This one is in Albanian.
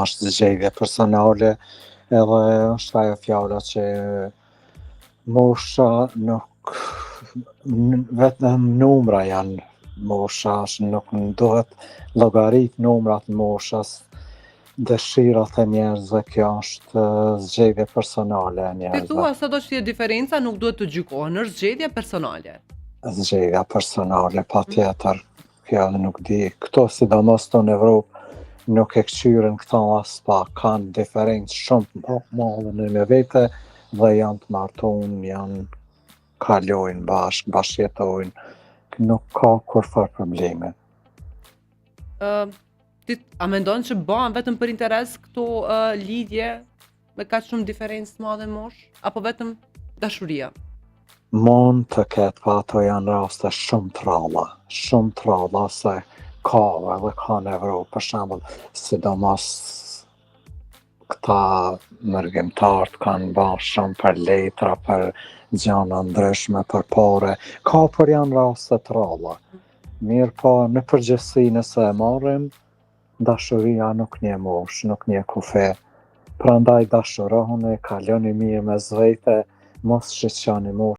është zgjedhje personale edhe është ajo fjala që mosha nuk vetëm numra janë mosha, nuk duhet llogarit numrat moshës, dëshirat e njerëzve, kjo është zgjedhje personale e Ti njerëzve. thua sado që diferenca nuk duhet të gjykohen, është zgjedhje personale. Zgjedhja personale, patjetër. Kjo nuk di, këto sidomos këto në Evropë nuk e kqyren këto as pak, kanë diferencë shumë të madhe në vete dhe janë të martunë, janë kalojnë bashkë, bashkëjetojnë, nuk ka kurfar probleme. Ti a mendon që bëhen vetëm për interes këto lidhje me kaq shumë diferencë të madhe mosh, apo vetëm dashuria? Mund të ketë, pa ato janë raste shumë të ralla se ka edhe ka në Evropë, për shembull, sidomos këta mërgimtarët kanë ba shumë për letra, për gjana ndryshme, për pare, ka për janë raste të ralla. Mirë po, në përgjithësi nëse e marrim, dashuria nuk një mosh, nuk një kufi. Prandaj dashurohuni, kaloni mirë mes vete, mos shiqani moshë.